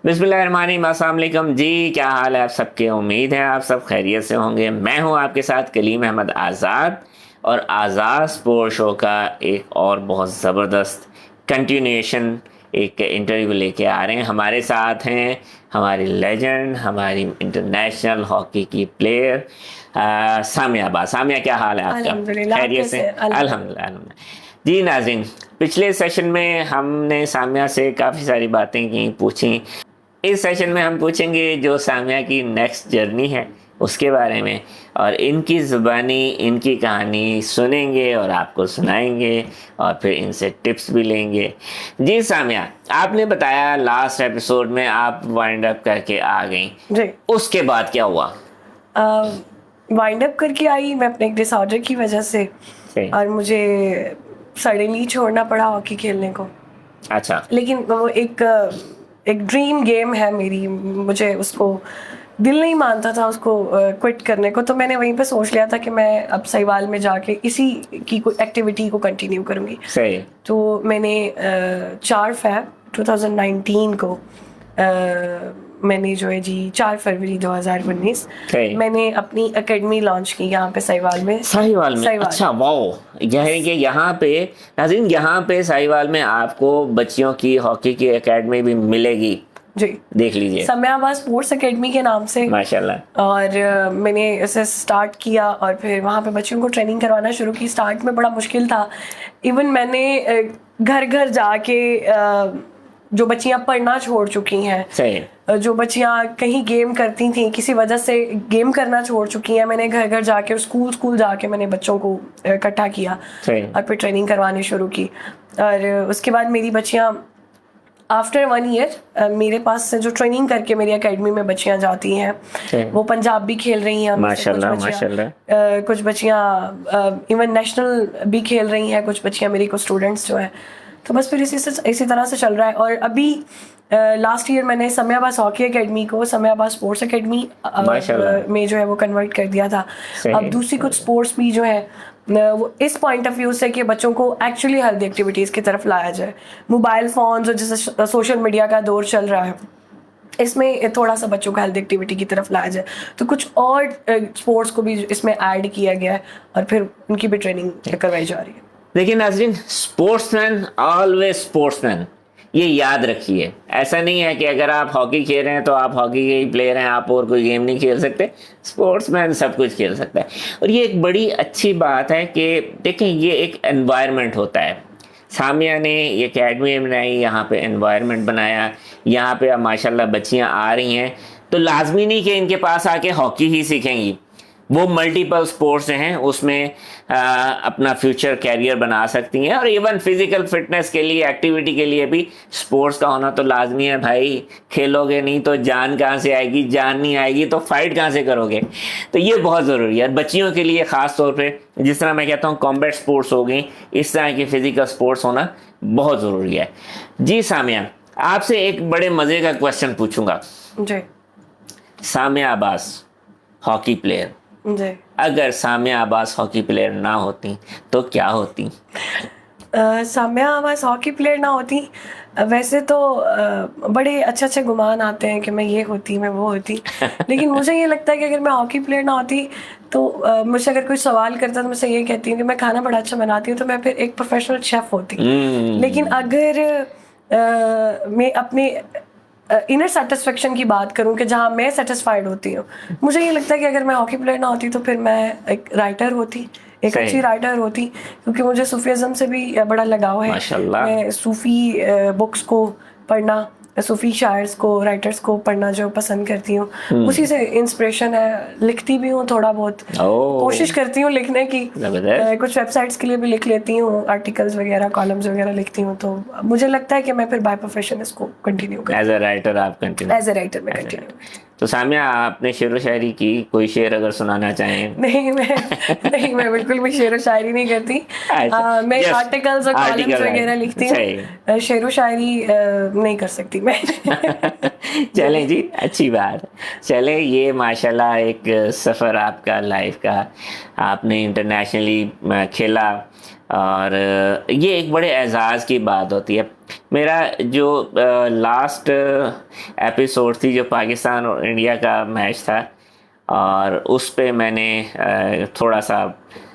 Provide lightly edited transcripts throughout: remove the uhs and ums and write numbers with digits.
बिस्मिल्लाहिर्रहमानिर्रहीम, अस्सलाम वालेकुम जी। क्या हाल है आप सबके? उम्मीद है आप सब खैरियत से होंगे। मैं हूं आपके साथ कलीम अहमद आज़ाद और आज़ाद स्पोर्ट शो का एक और बहुत ज़बरदस्त कंटिन्यूएशन एक इंटरव्यू लेके आ रहे हैं। हमारे साथ हैं हमारी लेजेंड, हमारी इंटरनेशनल हॉकी की प्लेयर सामिया अब्बास। सामिया, क्या हाल है आपका? खैरियत से? अल्हम्दुलिल्लाह जी। नाज़रीन, पिछले सेशन में हमने सामिया से काफ़ी सारी बातें की, पूछी। इस सेशन में हम पूछेंगे जो सामिया की नेक्स्ट जर्नी है उसके बारे में, और इनकी ज़ुबानी इनकी कहानी सुनेंगे और आपको सुनाएंगे और फिर इनसे टिप्स भी लेंगे। जी सामिया, आपने बताया लास्ट एपिसोड में आप वाइंड अप करके आ गई जी, उसके बाद क्या हुआ? वाइंड अप करके आई मैं अपने एक डिसऑर्डर की वजह से, और मुझे सडनली छोड़ना पड़ा हॉकी खेलने को। अच्छा। लेकिन वो एक ड्रीम गेम है मेरी, मुझे उसको दिल नहीं मानता था उसको क्विट करने को, तो मैंने वहीं पे सोच लिया था कि मैं अब सहीवाल में जाके इसी की कोई एक्टिविटी को कंटिन्यू करूँगी। सही। तो मैंने 4 फ़रवरी 2019 को मैंने जो है जी 4 फरवरी 2019 मैंने अपनी एकेडमी लॉन्च की यहाँ पे साहिवाल में। अच्छा, वाओ। कि यहाँ पे नाज़रीन, यहाँ पे साहिवाल में आपको बच्चियों की हॉकी की एकेडमी भी मिलेगी जी। देख लीजिए, सामिया अब्बास स्पोर्ट्स एकेडमी के नाम से, माशाल्लाह। और मैंने इसे स्टार्ट किया और फिर वहाँ पे बच्चियों को ट्रेनिंग करवाना शुरू की। स्टार्ट में बड़ा मुश्किल था। इवन मैंने घर घर जाके जो बच्चियां पढ़ना छोड़ चुकी हैं, जो बच्चियां कहीं गेम करती थी, किसी वजह से गेम करना छोड़ चुकी हैं, मैंने घर घर जाके और स्कूल जाके मैंने बच्चों को इकट्ठा किया और फिर ट्रेनिंग करवानी शुरू की। और उसके बाद मेरी बच्चियां आफ्टर 1 ईयर मेरे पास से जो ट्रेनिंग करके मेरी एकेडमी में बच्चियां जाती हैं, वो पंजाब भी खेल रही हैं, माशाल्लाह। कुछ बच्चियां इवन नेशनल भी खेल रही हैं, कुछ बच्चियां मेरी को स्टूडेंट्स जो हैं। तो बस फिर इसी तरह से चल रहा है। और अभी लास्ट ईयर मैंने सामिया अब्बास हॉकी एकेडमी को सामिया अब्बास स्पोर्ट्स एकेडमी में जो है वो कन्वर्ट कर दिया था। अब दूसरी कुछ स्पोर्ट्स भी जो है वो इस पॉइंट ऑफ व्यू से कि बच्चों को एक्चुअली हेल्दी एक्टिविटीज़ की तरफ लाया जाए। मोबाइल फ़ोन्स और जैसे सोशल मीडिया का दौर चल रहा है, इसमें थोड़ा सा बच्चों को हेल्दी एक्टिविटी की तरफ लाया जाए, तो कुछ और स्पोर्ट्स को भी इसमें ऐड किया गया है और फिर उनकी भी ट्रेनिंग करवाई जा रही है। लेकिन नाज़रीन, स्पोर्ट्समैन ऑलवेज स्पोर्ट्समैन, ये याद रखिए। ऐसा नहीं है कि अगर आप हॉकी खेल रहे हैं तो आप हॉकी के ही प्लेयर हैं, आप और कोई गेम नहीं खेल सकते। स्पोर्ट्समैन सब कुछ खेल सकता है। और ये एक बड़ी अच्छी बात है कि देखें, ये एक एनवायरनमेंट होता है। सामिया ने ये एकेडमी बनाई, यहाँ पे एनवायरनमेंट बनाया, यहाँ पे अब माशाल्लाह बच्चियाँ आ रही हैं, तो लाजमी नहीं कि इनके पास आके हॉकी ही सीखेंगी। वो मल्टीपल स्पोर्ट्स हैं, उसमें अपना फ्यूचर कैरियर बना सकती हैं। और इवन फिजिकल फिटनेस के लिए, एक्टिविटी के लिए भी स्पोर्ट्स का होना तो लाजमी है भाई। खेलोगे नहीं तो जान कहाँ से आएगी, जान नहीं आएगी तो फाइट कहाँ से करोगे। तो ये बहुत ज़रूरी है। बच्चियों के लिए ख़ास तौर पे, जिस तरह मैं कहता हूँ कॉम्बैट स्पोर्ट्स हो गई, इस तरह की फिजिकल स्पोर्ट्स होना बहुत ज़रूरी है। जी सामिया, आपसे एक बड़े मज़े का क्वेश्चन पूछूंगा जी। सामिया अब्बास हॉकी प्लेयर जी। अगर सामिया अब्बास हॉकी प्लेयर ना होती तो क्या होती? सामिया अब्बास हॉकी प्लेयर ना होती, वैसे तो बड़े अच्छे गुमान आते हैं कि मैं ये होती, मैं वो होती। लेकिन मुझे ये लगता है कि अगर मैं हॉकी प्लेयर ना होती तो मुझसे अगर कोई सवाल करता तो मुझसे ये कहती हूँ कि मैं खाना बड़ा अच्छा बनाती हूँ, तो मैं फिर एक प्रोफेशनल शेफ़ होती। लेकिन अगर मैं अपने इनर सेटिस्फेक्शन की बात करूं कि जहां मैं सेटिस्फाइड होती हूँ, मुझे ये लगता है कि अगर मैं हॉकी प्लेयर ना होती तो फिर मैं एक राइटर होती, एक सही। अच्छी राइटर होती, क्योंकि मुझे सूफीज़म से भी बड़ा लगाव है। माशाल्लाह। मैं सूफ़ी बुक्स को पढ़ना, सूफ़ी शायर्स को, राइटर्स को पढ़ना जो पसंद करती हूँ, उसी से इंस्पिरेशन है। लिखती भी हूँ थोड़ा बहुत, ओह। कोशिश करती हूँ लिखने की। जबरदस्त। कुछ वेबसाइट्स के लिए भी लिख लेती हूँ, आर्टिकल्स वगैरह, कॉलम्स वगैरह लिखती हूँ। तो मुझे लगता है कि मैं फिर बाय प्रोफेशन इसको कंटिन्यू करूँ, एज अ राइटर आप कंटिन्यू। एज ए राइटर में कंटिन्यू। तो सामिया, आपने शेर व शायरी की, कोई शेर अगर सुनाना चाहें? नहीं, मैं बिल्कुल भी शेर व शायरी नहीं करती। अच्छा, मैं just आर्टिकल्स और कॉलम्स article वगैरह writing, लिखती सही। हूँ। शेर व शायरी नहीं कर सकती मैं। चलें जी, अच्छी बात। चलें, ये माशाल्लाह एक सफ़र आपका लाइफ का, आपने इंटरनेशनली खेला, और ये एक बड़े एजाज़ की बात होती है। मेरा जो लास्ट एपिसोड थी, जो पाकिस्तान और इंडिया का मैच था, और उस पे मैंने थोड़ा सा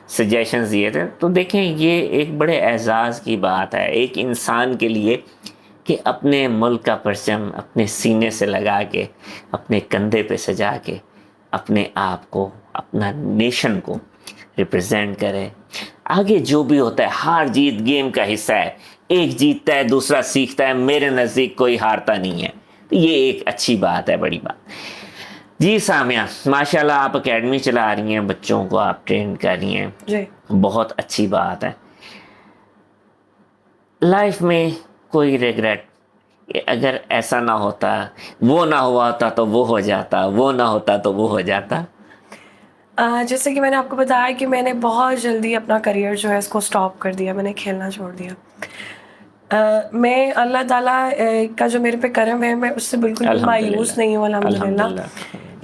सजेशंस दिए थे। तो देखें, ये एक बड़े एजाज़ की बात है एक इंसान के लिए कि अपने मुल्क का परचम अपने सीने से लगा के, अपने कंधे पे सजा के, अपने आप को, अपना नेशन को रिप्रेजेंट करे। आगे जो भी होता है, हार जीत गेम का हिस्सा है। एक जीतता है, दूसरा सीखता है। मेरे नज़दीक कोई हारता नहीं है। तो ये एक अच्छी बात है, बड़ी बात। जी सामिया, माशाल्लाह आप एकेडमी चला रही हैं, बच्चों को आप ट्रेन कर रही हैं जी। बहुत अच्छी बात है। लाइफ में कोई रिग्रेट, अगर ऐसा ना होता, वो ना हुआ होता तो वो हो जाता, वो ना होता तो वो हो जाता? जैसे कि मैंने आपको बताया कि मैंने बहुत जल्दी अपना करियर जो है इसको स्टॉप कर दिया, मैंने खेलना छोड़ दिया। मैं अल्लाह ताला का जो मेरे पे करम है, मैं उससे बिल्कुल भी मायूस नहीं हूँ, अल्हम्दुलिल्लाह।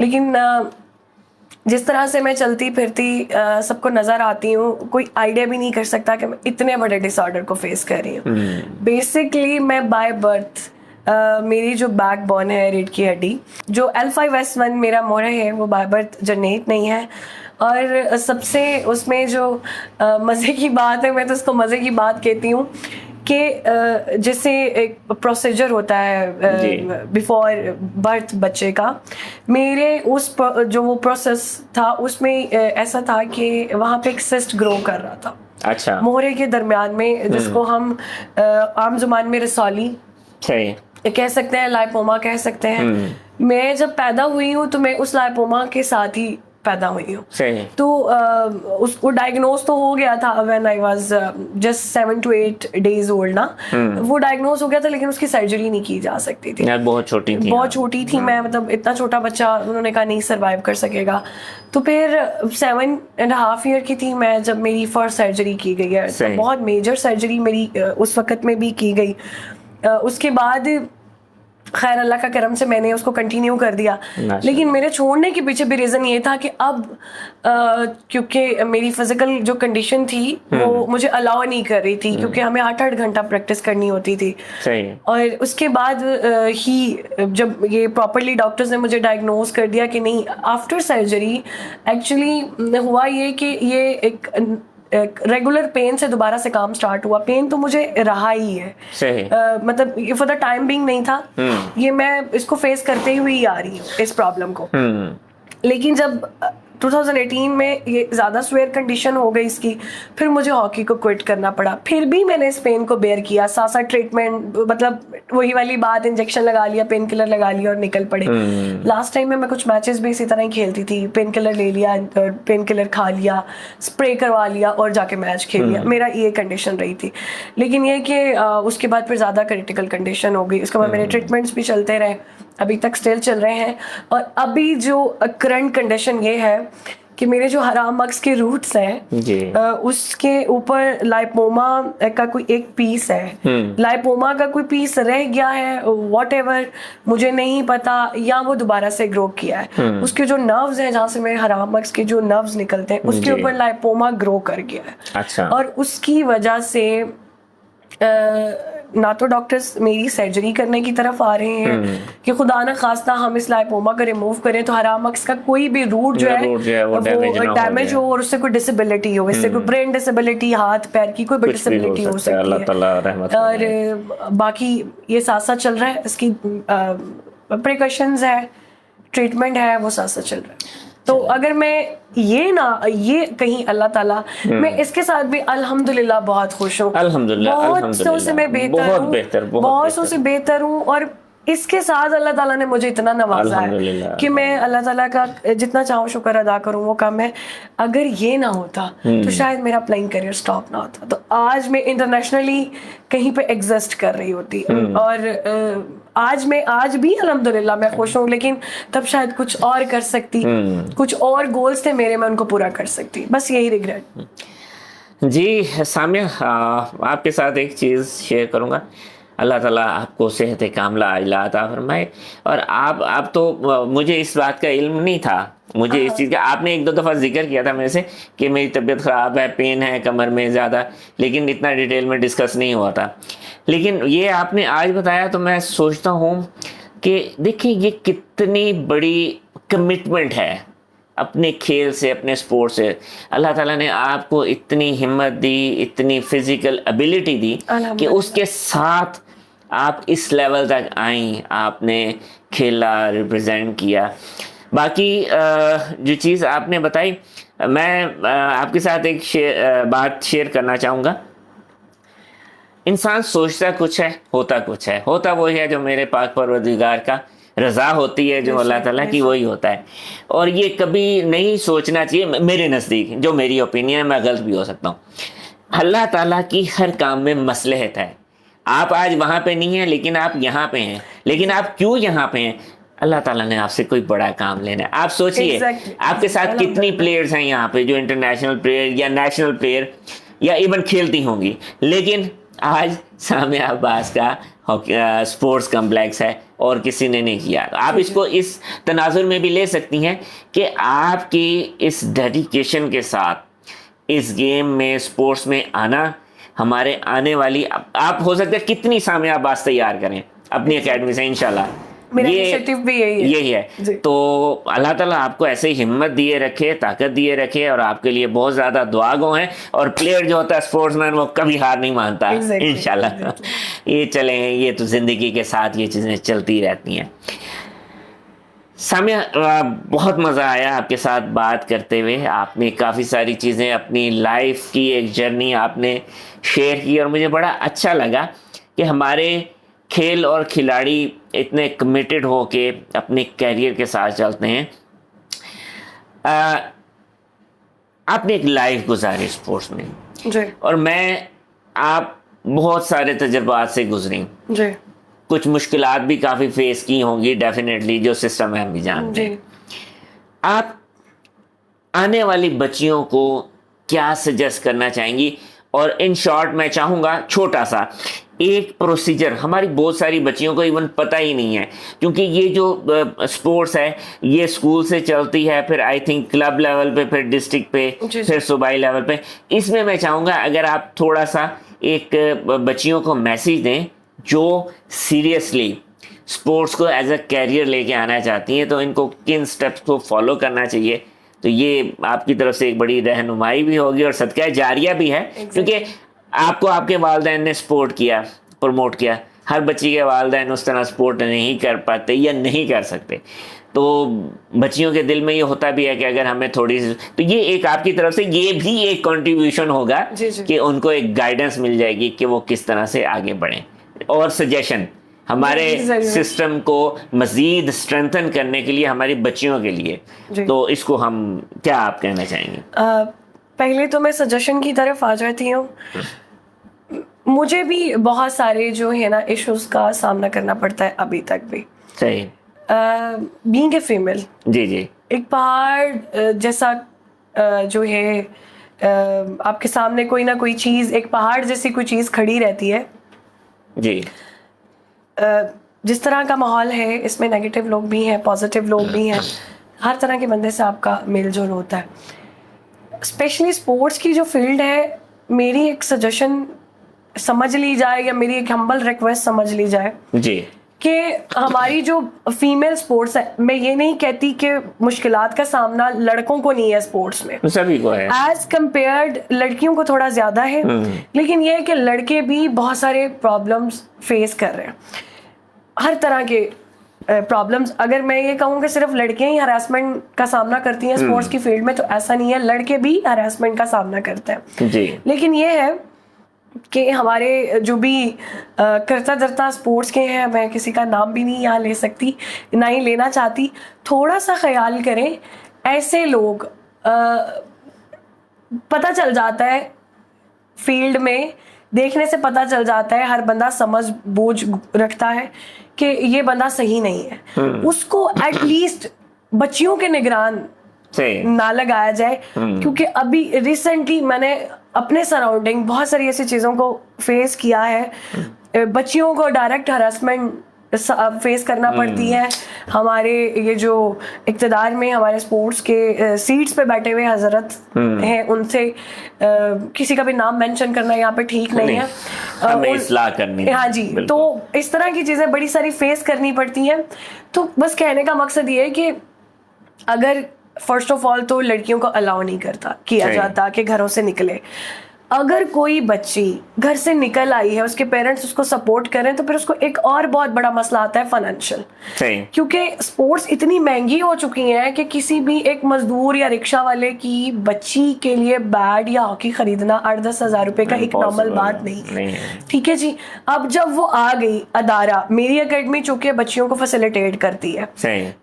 लेकिन जिस तरह से मैं चलती फिरती सबको नज़र आती हूँ, कोई आइडिया भी नहीं कर सकता कि मैं इतने बड़े डिसऑर्डर को फेस कर रही हूँ। बेसिकली मैं बाय बर्थ मेरी जो बैकबोन है, रीढ़ की हड्डी, जो L5S1 मेरा मोरा है, वो बाय बर्थ जनरेट नहीं है। और सबसे उसमें जो मज़े की बात है, मैं तो उसको मज़े की बात कहती हूँ कि जैसे एक प्रोसीजर होता है बिफोर बर्थ बच्चे का, मेरे उस जो वो प्रोसेस था उसमें ऐसा था कि वहाँ पे एक सिस्ट ग्रो कर रहा था। अच्छा। मोहरे के दरमियान में, जिसको हम आम जुबान में रसौली कह सकते हैं, लाइपोमा कह सकते हैं। मैं जब पैदा हुई हूँ तो मैं उस लाइपोमा के साथ ही पैदा हुई हूँ। तो उसको डायग्नोज तो हो गया था when I was just 7 to 8 days old ना। वो डायग्नोज हो गया था, लेकिन उसकी सर्जरी नहीं की जा सकती थी। बहुत छोटी थी। बहुत छोटी थी मैं, मतलब इतना छोटा बच्चा उन्होंने कहा नहीं सर्वाइव कर सकेगा। तो फिर 7.5 year की थी मैं जब मेरी फर्स्ट सर्जरी की गई है। तो बहुत मेजर सर्जरी मेरी उस वक्त में भी की गई। उसके बाद खैर अल्लाह का करम से मैंने उसको कंटिन्यू कर दिया। लेकिन मेरे छोड़ने के पीछे भी रीज़न ये था कि अब क्योंकि मेरी फिजिकल जो कंडीशन थी वो मुझे अलाउ नहीं कर रही थी, क्योंकि हमें 8-8 घंटा प्रैक्टिस करनी होती थी। और उसके बाद ही जब ये प्रॉपरली डॉक्टर्स ने मुझे डायग्नोज कर दिया कि नहीं, आफ्टर सर्जरी एक्चुअली हुआ ये कि ये एक रेगुलर पेन से दोबारा से काम स्टार्ट हुआ। पेन तो मुझे रहा ही है, मतलब ये फॉर द टाइम बिंग नहीं था। ये मैं इसको फेस करते हुए ही आ रही हूँ इस प्रॉब्लम को। लेकिन जब 2018 में ये ज़्यादा स्वेयर कंडीशन हो गई इसकी, फिर मुझे हॉकी को क्विट करना पड़ा। फिर भी मैंने इस पेन को बेयर किया, साथ साथ ट्रीटमेंट, मतलब वही वाली बात, इंजेक्शन लगा लिया, पेन किलर लगा लिया और निकल पड़े। लास्ट टाइम में मैं कुछ मैचेस भी इसी तरह ही खेलती थी, पेन किलर ले लिया, पेन किलर खा लिया, स्प्रे करवा लिया और जाके मैच खेल लिया। मेरा ये कंडीशन रही थी। लेकिन ये कि उसके बाद फिर ज़्यादा क्रिटिकल कंडीशन हो गई। उसके बाद मेरे ट्रीटमेंट्स भी चलते रहे, अभी तक स्टिल चल रहे हैं। और अभी जो करंट कंडीशन ये है कि मेरे जो हराम मग्स के रूट्स हैं उसके ऊपर लाइपोमा का कोई एक पीस है। लाइपोमा का कोई पीस रह गया है, व्हाटएवर, मुझे नहीं पता, या वो दोबारा से ग्रो किया है। उसके जो नर्व्स हैं, जहाँ से मेरे हराम मग्स के जो नर्व्स निकलते हैं, उसके ऊपर लाइपोमा ग्रो कर गया है। अच्छा। और उसकी वजह से ना तो डॉक्टर्स मेरी सर्जरी करने की तरफ आ रहे हैं कि खुदा न खास्ता हम इस लाइपोमा को रिमूव करें तो हराम मग्स का कोई भी रूट जो है वो डैमेज हो और उससे कोई डिसेबिलिटी हो, इससे कोई ब्रेन डिसेबिलिटी, हाथ पैर की कोई भी डिसेबिलिटी हो सकती है। और बाकी ये साथ साथ चल रहा है, इसकी प्रिकॉशंस है, ट्रीटमेंट है, वो साथ साथ चल रहा है। तो अगर मैं ये कहीं अल्लाह ताला, मैं इसके साथ भी अल्हम्दुलिल्लाह बहुत खुश हूँ। अल्हम्दुलिल्लाह, बहुत सौ से मैं बहुत बेहतर, बहुत सौ से बेहतर हूँ। और इसके साथ अल्लाह ताला ने मुझे इतना नवाजा है कि मैं अल्लाह ताला का जितना चाहूँ शुक्र अदा करूँ वो कम है। अगर ये ना होता तो शायद मेरा प्लेइंग करियर स्टॉप ना होता, तो आज मैं इंटरनेशनली कहीं पे एग्जिस्ट कर रही होती। और आज भी अल्हम्दुलिल्लाह मैं खुश हूँ, लेकिन तब शायद कुछ और कर सकती, कुछ और गोल्स थे मेरे, मैं उनको पूरा कर सकती। बस यही रिग्रेट। जी सामिया, आपके साथ एक चीज़ शेयर करूँगा। अल्लाह ताला आपको सेहत कामला अजला अता फरमाए। और आप तो, मुझे इस बात का इल्म नहीं था, मुझे इस चीज़ का आपने एक दो दफ़ा जिक्र किया था मेरे से कि मेरी तबीयत ख़राब है, पेन है कमर में ज़्यादा, लेकिन इतना डिटेल में डिस्कस नहीं हुआ था। लेकिन ये आपने आज बताया तो मैं सोचता हूँ कि देखिए ये कितनी बड़ी कमिटमेंट है अपने खेल से, अपने स्पोर्ट से। अल्लाह ताला ने आपको इतनी हिम्मत दी, इतनी फिजिकल एबिलिटी दी कि उसके साथ आप इस लेवल तक आई, आपने खेला, रिप्रेजेंट किया। बाकी जो चीज़ आपने बताई, मैं आपके साथ एक बात शेयर करना चाहूँगा। इंसान सोचता कुछ है, होता कुछ है। होता वही है जो मेरे पाक परवरदिगार का रज़ा होती है, जो अल्लाह ताला की, वही होता है। और ये कभी नहीं सोचना चाहिए, मेरे नज़दीक, जो मेरी ओपिनियन है, मैं गलत भी हो सकता हूँ। अल्लाह ताला की हर काम में मसलहत है। आप आज वहाँ पे नहीं हैं, लेकिन आप यहाँ पे हैं। लेकिन आप क्यों यहाँ पे हैं? अल्लाह ताला ने आपसे कोई बड़ा काम लेना है। आप सोचिए आपके साथ कितनी प्लेयर्स हैं यहाँ पे जो इंटरनेशनल प्लेयर या नेशनल प्लेयर या इवन खेलती होंगी, लेकिन आज सामिया अब्बास का स्पोर्ट्स कम्प्लेक्स है और किसी ने नहीं किया। आप इसको इस तनाजुर में भी ले सकती हैं कि आपकी इस डेडिकेशन के साथ इस गेम में, स्पोर्ट्स में आना, हमारे आने वाली, आप हो सकता है कितनी सामिया अब्बास तैयार करें अपनी एकेडमी से, इंशाल्लाह। मेरा इनिशिएटिव भी यही है। तो अल्लाह ताला आपको ऐसे ही हिम्मत दिए रखे, ताकत दिए रखे, और आपके लिए बहुत ज़्यादा दुआगो हैं। और प्लेयर जो होता है, स्पोर्ट्समैन, वो कभी हार नहीं मानता, इंशाल्लाह। ये चले, ये तो ज़िंदगी के साथ ये चीज़ें चलती रहती हैं। सामिया, बहुत मज़ा आया आपके साथ बात करते हुए। आपने काफ़ी सारी चीज़ें, अपनी लाइफ की एक जर्नी आपने शेयर की, और मुझे बड़ा अच्छा लगा कि हमारे खेल और खिलाड़ी इतने कमिटेड हो के अपने कैरियर के साथ चलते हैं। आपने एक लाइफ गुजारी स्पोर्ट्स में जी, और आप बहुत सारे तजुर्बात से गुजरी जी, कुछ मुश्किलात भी काफ़ी फेस की होंगी डेफिनेटली, जो सिस्टम है हम भी जानते हैं। आप आने वाली बच्चियों को क्या सजेस्ट करना चाहेंगी? और इन शॉर्ट मैं चाहूँगा छोटा सा एक प्रोसीजर, हमारी बहुत सारी बच्चियों को इवन पता ही नहीं है, क्योंकि ये जो स्पोर्ट्स है ये स्कूल से चलती है, फिर आई थिंक क्लब लेवल पे, फिर डिस्ट्रिक्ट पे, फिर सूबाई लेवल पे। इसमें मैं चाहूँगा अगर आप थोड़ा सा एक बच्चियों को मैसेज दें जो सीरियसली स्पोर्ट्स को एज अ कैरियर लेके आना चाहती हैं, तो इनको किन स्टेप्स को फॉलो करना चाहिए। तो ये आपकी तरफ से एक बड़ी रहनुमाई भी होगी और सदका जारिया भी है, क्योंकि आपको आपके वालिदैन ने सपोर्ट किया, प्रमोट किया। हर बच्ची के वालिदैन उस तरह सपोर्ट नहीं कर पाते या नहीं कर सकते, तो बच्चियों के दिल में ये होता भी है कि अगर हमें थोड़ी सी, तो ये एक आपकी तरफ से ये भी एक कंट्रीब्यूशन होगा कि उनको एक गाइडेंस मिल जाएगी कि वो किस तरह से आगे बढ़ें, और सजेशन हमारे सिस्टम को मजीद स्ट्रेंथन करने के लिए, हमारी बच्चियों के लिए। तो इसको हम क्या आप कहना चाहेंगे? पहले तो मैं सजेशन की तरफ आ जाती हूँ। मुझे भी बहुत सारे जो है ना इश्यूज का सामना करना पड़ता है अभी तक भी। सही। बीइंग ए फीमेल, जी जी, एक पहाड़ जैसा जो है आपके सामने कोई ना कोई चीज़, एक पहाड़ जैसी कोई चीज़ खड़ी रहती है जी। जिस तरह का माहौल है इसमें नेगेटिव लोग भी हैं, पॉजिटिव लोग भी हैं, हर तरह के बंदे से आपका मेल जोल होता है। स्पेशली स्पोर्ट्स की जो फील्ड है, मेरी एक सजेशन समझ ली जाए, या मेरी एक हम्बल रिक्वेस्ट समझ ली जाए जी, कि हमारी जो फीमेल स्पोर्ट्स है, मैं ये नहीं कहती कि मुश्किलात का सामना लड़कों को नहीं है स्पोर्ट्स में, सभी को है। एज कंपेयर्ड लड़कियों को थोड़ा ज्यादा है, लेकिन ये है कि लड़के भी बहुत सारे प्रॉब्लम्स फेस कर रहे हैं, हर तरह के प्रॉब्लम्स, अगर मैं ये कहूँ कि सिर्फ लड़कियां ही हरासमेंट का सामना करती हैं स्पोर्ट्स की फील्ड में, तो ऐसा नहीं है, लड़के भी हरासमेंट का सामना करते हैं जी। लेकिन ये है कि हमारे जो भी करता धरता स्पोर्ट्स के हैं, मैं किसी का नाम भी नहीं यहाँ ले सकती, ना ही लेना चाहती, थोड़ा सा ख्याल करें। ऐसे लोग पता चल जाता है, फील्ड में देखने से पता चल जाता है, हर बंदा समझ बूझ रखता है कि ये बंदा सही नहीं है, उसको एटलीस्ट बच्चियों के निगरान ना लगाया जाए। क्योंकि अभी रिसेंटली मैंने अपने सराउंडिंग बहुत सारी ऐसी चीज़ों को फेस किया है। बच्चियों को डायरेक्ट हरासमेंट फेस करना पड़ती है। हमारे ये जो इक़्तिदार में हमारे स्पोर्ट्स के सीट्स पे बैठे हुए हजरत हैं, उनसे किसी का भी नाम मेंशन करना यहाँ पे ठीक नहीं है, हमें इस्लाह करनी है। हाँ जी, तो इस तरह की चीज़ें बड़ी सारी फेस करनी पड़ती हैं। तो बस कहने का मकसद ये है कि अगर फर्स्ट ऑफ ऑल तो लड़कियों को अलाउ नहीं किया जाता कि घरों से निकले। अगर कोई बच्ची घर से निकल आई है, उसके पेरेंट्स उसको सपोर्ट करें, तो फिर उसको एक और बहुत बड़ा मसला आता है फाइनेंशियल, क्योंकि स्पोर्ट्स इतनी महंगी हो चुकी है कि किसी भी एक मजदूर या रिक्शा वाले की बच्ची के लिए बैट या हॉकी खरीदना 8-10 हज़ार रुपए का एक नॉर्मल बात नहीं है। ठीक है जी। अब जब वो आ गई अदारा, मेरी एकेडमी चूंकि बच्चियों को फैसिलिटेट करती है,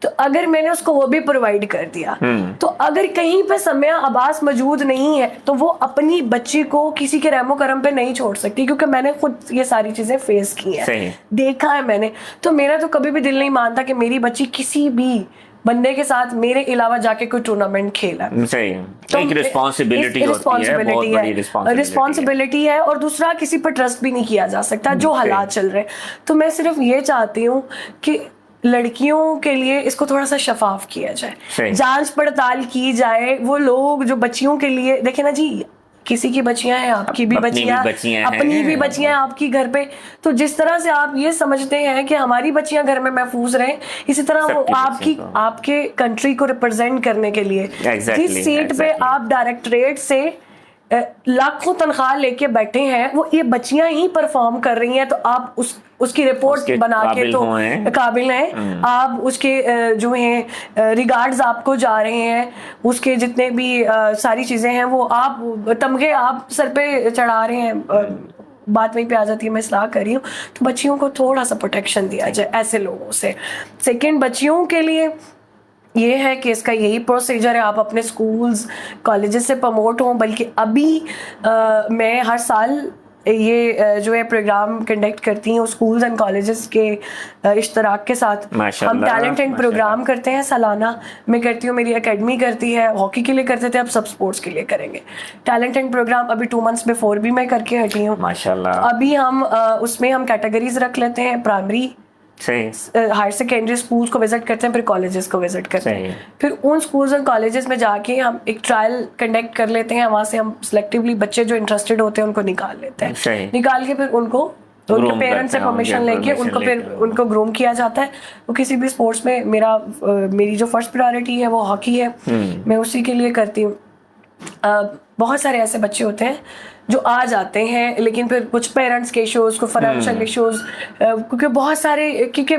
तो अगर मैंने उसको वो भी प्रोवाइड कर दिया, तो अगर कहीं पे समय आवास मौजूद नहीं है तो वो अपनी बच्ची को किसी के रहमो करम पे नहीं छोड़ सकती, क्योंकि मैंने खुद ये सारी चीजें फेस की हैं, देखा है मैंने। तो मेरा तो कभी भी दिल नहीं मानता कि मेरी बच्ची किसी भी बंदे के साथ मेरे अलावा जाके कोई टूर्नामेंट खेला। सही, तो एक रिस्पॉन्सिबिलिटी होती है, बहुत बड़ी रिस्पॉन्सिबिलिटी है। और दूसरा, किसी पर ट्रस्ट भी नहीं किया जा सकता जो हालात चल रहे। तो मैं सिर्फ ये चाहती हूँ कि लड़कियों के लिए इसको थोड़ा सा शफाफ किया जाए, जांच पड़ताल की जाए। वो लोग जो बच्चियों के लिए, देखे ना जी, किसी की बच्चियां हैं, आपकी भी बच्चियां, अपनी भी बच्चियां आपकी घर पे। तो जिस तरह से आप ये समझते हैं कि हमारी बच्चियां घर में महफूज रहें, इसी तरह वो आपके कंट्री को रिप्रेजेंट करने के लिए जिस सीट पे आप डायरेक्टरेट से लाखों तनख्वाह लेके बैठे हैं, वो ये बच्चियां ही परफॉर्म कर रही हैं, तो आप उसकी रिपोर्ट बना के तो काबिल हैं। आप उसके जो हैं रिगार्ड्स आपको जा रहे हैं, उसके जितने भी सारी चीजें हैं वो आप तमगे आप सर पे चढ़ा रहे हैं। बात वहीं पे आ जाती है, मैं सलाह कर रही हूँ। तो बच्चियों को थोड़ा सा प्रोटेक्शन दिया जाए ऐसे लोगों से। सेकेंड, बच्चियों के लिए ये है कि इसका यही प्रोसीजर है, आप अपने स्कूल्स कॉलेजेस से प्रमोट हों। बल्कि अभी मैं हर साल ये जो है प्रोग्राम कंडक्ट करती हूँ स्कूल्स एंड कॉलेजेस के इश्तराक के साथ। हम टैलेंट एंड प्रोग्राम करते हैं सालाना, मैं करती हूँ, मेरी एकेडमी करती है। हॉकी के लिए करते थे, अब सब स्पोर्ट्स के लिए करेंगे टैलेंट एंड प्रोग्राम। अभी 2 months बिफोर भी मैं करके हटी हूँ माशाल्लाह। अभी हम उसमें हम कैटेगरीज रख लेते हैं, प्राइमरी, हायर सेकेंडरी स्कूल्स को विजिट करते हैं, फिर कॉलेजेस को विजिट करते हैं, फिर उन स्कूल्स और कॉलेजेस में जाके हम एक ट्रायल कंडक्ट कर लेते हैं। वहां से हम सिलेक्टिवली बच्चे जो इंटरेस्टेड होते हैं उनको निकाल लेते हैं, निकाल के फिर उनको उनके पेरेंट्स से परमिशन लेके उनको फिर उनको ग्रूम किया जाता है। वो किसी भी स्पोर्ट्स में मेरी जो फर्स्ट प्रायोरिटी है वो हॉकी है, मैं उसी के लिए करती हूँ। बहुत सारे ऐसे बच्चे होते हैं जो आ जाते हैं, लेकिन फिर कुछ पेरेंट्स के इश्यूज, को फाइनेंशियल इश्यूज, क्योंकि बहुत सारे, क्योंकि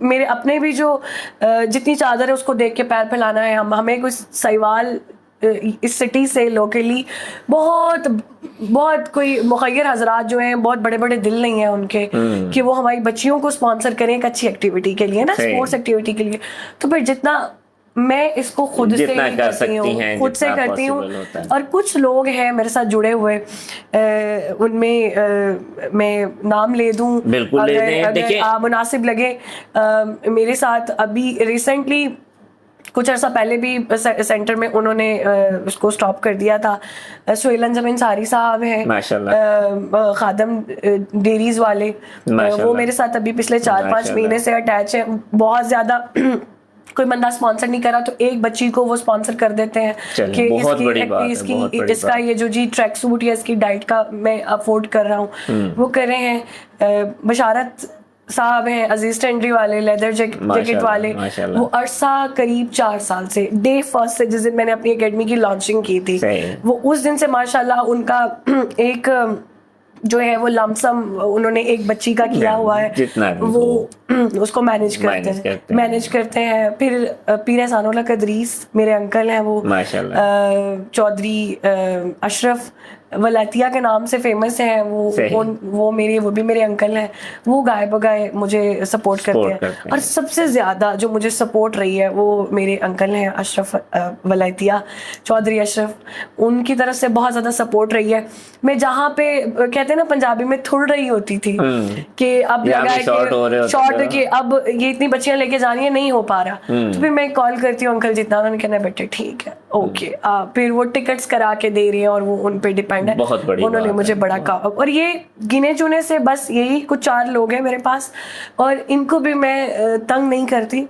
मेरे अपने भी जो जितनी चादर है उसको देख के पैर फैलाना है। हमें कुछ सहीवाल इस सिटी से लोकली बहुत कोई मुखय्यर हजरात जो हैं, बहुत बड़े बड़े दिल नहीं है उनके कि वो हमारी बच्चियों को स्पॉन्सर करें एक अच्छी एक्टिविटी के लिए ना, स्पोर्ट्स एक्टिविटी के लिए। तो फिर जितना मैं इसको खुद से करती हूँ, खुद से करती हूँ। और कुछ लोग हैं मेरे साथ जुड़े हुए, उनमें मैं नाम ले दूं अगर मुनासिब लगे। मेरे साथ अभी रिसेंटली कुछ अर्सा पहले भी सेंटर में उन्होंने उसको स्टॉप कर दिया था। सुहेल जमीन सारी साहब हैं, खादम डेरीज वाले, वो मेरे साथ अभी पिछले 4-5 महीने से अटैच है। बहुत ज्यादा कोई बंदा स्पॉन्सर नहीं करा तो एक बच्ची को वो स्पॉन्सर कर देते हैं कि इसका ये जो जी ट्रैक सूट या इसकी डाइट का मैं अफोर्ड कर रहा हूँ, वो कर रहे हैं। बशारत साहब हैं अजीज टेंडरी वाले, लेदर जैकेट वाले, वो अरसा करीब 4 साल से डे फर्स्ट से जिस दिन मैंने अपनी एकेडमी की लॉन्चिंग की थी, वो उस दिन से माशाल्लाह उनका एक जो है वो लमसम उन्होंने एक बच्ची का किया हुआ है, जितना भी वो उसको मैनेज मैनेज करते हैं। फिर पीर एहसानुल्लाह कदरीस मेरे अंकल हैं, वो माशाल्लाह चौधरी अशरफ वलातिया के नाम से फेमस हैं वो भी मेरे अंकल हैं। वो गाय बगाए मुझे सपोर्ट करते हैं। और सबसे ज़्यादा जो मुझे सपोर्ट रही है वो मेरे अंकल हैं अशरफ वलातिया, चौधरी अशरफ, उनकी तरफ से बहुत ज़्यादा सपोर्ट रही है। मैं जहाँ पे कहते हैं ना पंजाबी में थुड़ रही होती थी कि अब शॉर्ट के अब ये इतनी बच्चियां लेके जानी है, नहीं हो पा रहा, तो फिर मैं कॉल करती हूँ अंकल जितना, उन्होंने कहना बेटे ठीक है ओके। फिर वो टिकट्स करा के दे रही है और वो उन पे डिपेंड है। बहुत बड़ी उन्होंने मुझे बड़ा कहा। और ये गिने चुने से बस यही कुछ 4 लोग हैं मेरे पास, और इनको भी मैं तंग नहीं करती।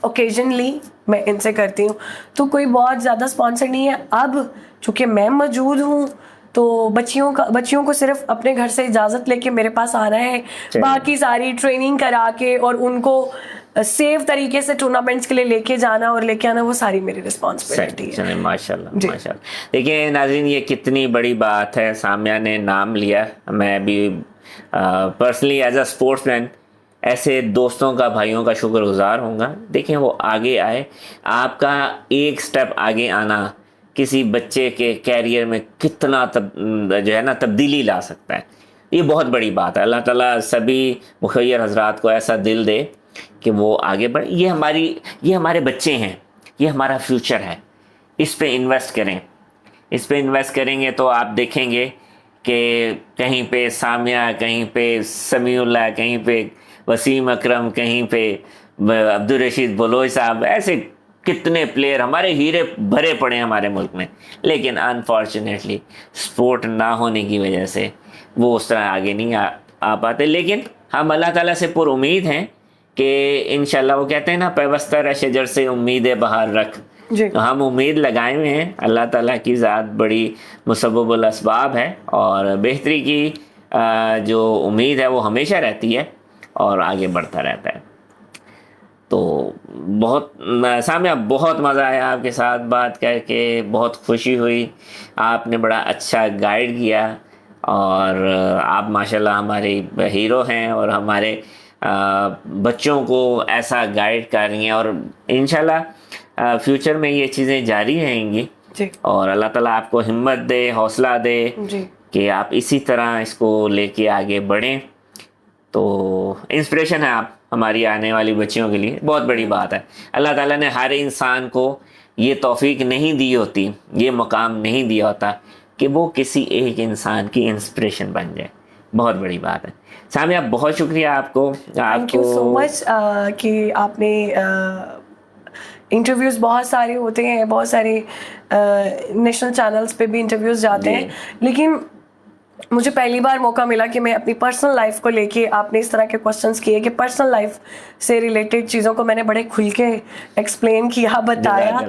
ओकेजनली मैं इनसे करती हूँ, तो कोई बहुत ज़्यादा स्पॉन्सर नहीं है। अब चूँकि मैं मौजूद हूँ तो बच्चियों को सिर्फ अपने घर से इजाज़त लेके मेरे पास आना है, बाकी सारी ट्रेनिंग करा के और उनको सेफ तरीके से टूर्नामेंट्स के लिए लेके जाना और लेके आना, वो सारी मेरी रिस्पॉन्सिबिलिटी है। माशाल्लाह माशाल्लाह। देखिए नाज़रीन, ये कितनी बड़ी बात है, सामिया ने नाम लिया। मैं भी पर्सनली एज अ स्पोर्ट्समैन ऐसे दोस्तों का, भाइयों का शुक्रगुजार होऊंगा। देखिए वो आगे आए, आपका एक स्टेप आगे आना किसी बच्चे के कैरियर में कितना जो है ना तब्दीली ला सकता है, ये बहुत बड़ी बात है। अल्लाह ताला सभी मुखय्यर हजरात को ऐसा दिल दे कि वो आगे बढ़े। ये हमारे बच्चे हैं, ये हमारा फ्यूचर है, इस पे इन्वेस्ट करें। इस पे इन्वेस्ट करेंगे तो आप देखेंगे कि कहीं पे सामिया, कहीं पे समीउल्लाह, कहीं पे वसीम अकरम, कहीं पे अब्दुल रशीद बलोच साहब, ऐसे कितने प्लेयर हमारे हीरे भरे पड़े हैं हमारे मुल्क में। लेकिन अनफॉर्चुनेटली स्पोर्ट ना होने की वजह से वो उस तरह आगे नहीं आ पाते। लेकिन हम अल्लाह ताला से पुर उम्मीद हैं कि इंशाल्लाह, वो कहते हैं ना पैवस्तर शजर से उम्मीद बहार रख, तो हम उम्मीद लगाए हुए हैं। अल्लाह ताला की ज़ात बड़ी मुसब्बिबुल असबाब है और बेहतरी की जो उम्मीद है वो हमेशा रहती है और आगे बढ़ता रहता है। तो बहुत सामिया, बहुत मज़ा आया आपके साथ बात करके, बहुत खुशी हुई। आपने बड़ा अच्छा गाइड किया और आप माशाल्लाह हमारे हीरो हैं और हमारे बच्चों को ऐसा गाइड कर रही हैं और इंशाल्लाह फ्यूचर में ये चीज़ें जारी रहेंगी। और अल्लाह ताला आपको हिम्मत दे, हौसला दे कि आप इसी तरह इसको लेके आगे बढ़ें। तो इंस्पिरेशन है आप हमारी आने वाली बच्चियों के लिए, बहुत बड़ी बात है। अल्लाह ताला ने हर इंसान को ये तौफीक नहीं दी होती, ये मुकाम नहीं दिया होता कि वो किसी एक इंसान की इंस्पिरेशन बन जाए, बहुत बड़ी बात है। सामिया, बहुत शुक्रिया आपको। थैंक यू सो मच कि आपने इंटरव्यूज़ बहुत सारे होते हैं, बहुत सारे नेशनल चैनल्स पे भी इंटरव्यूज़ जाते हैं, लेकिन मुझे पहली बार मौका मिला कि मैं अपनी पर्सनल लाइफ को लेके, आपने इस तरह के क्वेश्चंस किए कि पर्सनल लाइफ से रिलेटेड चीज़ों को मैंने बड़े खुल के एक्सप्लेन किया, बताया।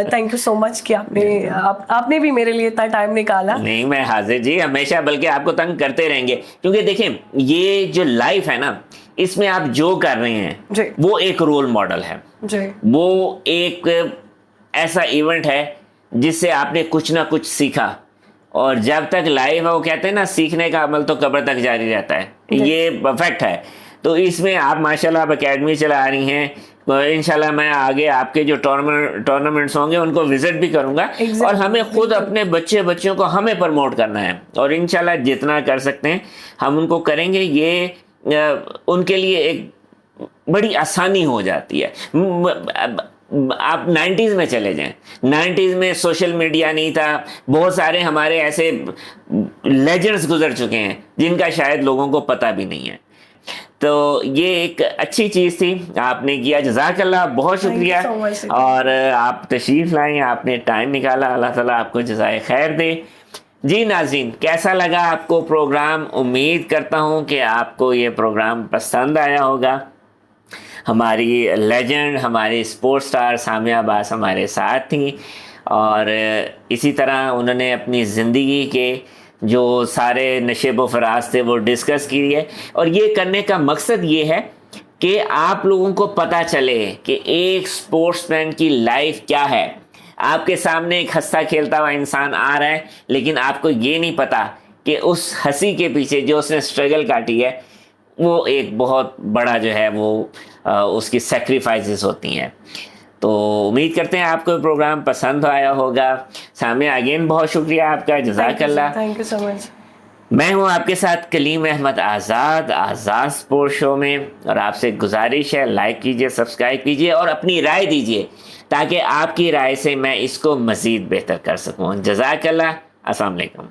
थैंक यू सो मच कि आपने भी मेरे लिए इतना टाइम निकाला। नहीं, मैं हाजिर जी, हमेशा, बल्कि आपको तंग करते रहेंगे, क्योंकि देखें ये जो लाइफ है ना, इसमें आप जो कर रहे हैं वो एक रोल मॉडल है, वो एक ऐसा इवेंट है जिससे आपने कुछ ना कुछ सीखा। और जब तक लाइफ है, वो कहते हैं ना, सीखने का अमल तो कब्र तक जारी रहता है, ये परफेक्ट है। तो इसमें आप माशाल्लाह आप एकेडमी चला रही हैं, तो इंशाल्लाह मैं आगे आपके जो टूर्नामेंट्स होंगे उनको विजिट भी करूंगा। और हमें खुद अपने बच्चियों को हमें प्रमोट करना है और इंशाल्लाह जितना कर सकते हैं हम उनको करेंगे। ये उनके लिए एक बड़ी आसानी हो जाती है। आप 90s में चले जाएं, 90s में सोशल मीडिया नहीं था, बहुत सारे हमारे ऐसे लेजेंड्स गुजर चुके हैं जिनका शायद लोगों को पता भी नहीं है। तो ये एक अच्छी चीज़ थी, आपने किया, जज़ाकल्लाह, बहुत शुक्रिया। और आप तशरीफ़ लाएँ, आपने टाइम निकाला, अल्लाह ताला आपको जज़ाए खैर दे। जी नाज़रीन, कैसा लगा आपको प्रोग्राम? उम्मीद करता हूँ कि आपको ये प्रोग्राम पसंद आया होगा। हमारी लेजेंड, हमारी स्पोर्ट्स स्टार सामिया अब्बास हमारे साथ थी और इसी तरह उन्होंने अपनी ज़िंदगी के जो सारे नशेब व फराज थे वो डिस्कस की है। और ये करने का मकसद ये है कि आप लोगों को पता चले कि एक स्पोर्ट्समैन की लाइफ क्या है। आपके सामने एक हंसता खेलता हुआ इंसान आ रहा है, लेकिन आपको ये नहीं पता कि उस हंसी के पीछे जो उसने स्ट्रगल काटी है वो एक बहुत बड़ा जो है वो उसकी सेक्रीफाइसेस होती हैं। तो उम्मीद करते हैं आपको ये प्रोग्राम पसंद आया होगा। सामिया, अगेन बहुत शुक्रिया आपका, जज़ाकल्लाह। Thank you so much. मैं हूं आपके साथ कलीम अहमद आज़ाद, आज़ाद स्पोर्ट शो में, और आपसे गुजारिश है लाइक कीजिए, सब्सक्राइब कीजिए और अपनी राय दीजिए ताकि आपकी राय से मैं इसको मज़ीद बेहतर कर सकूं। जज़ाकल्लाह। अस्सलाम वालेकुम।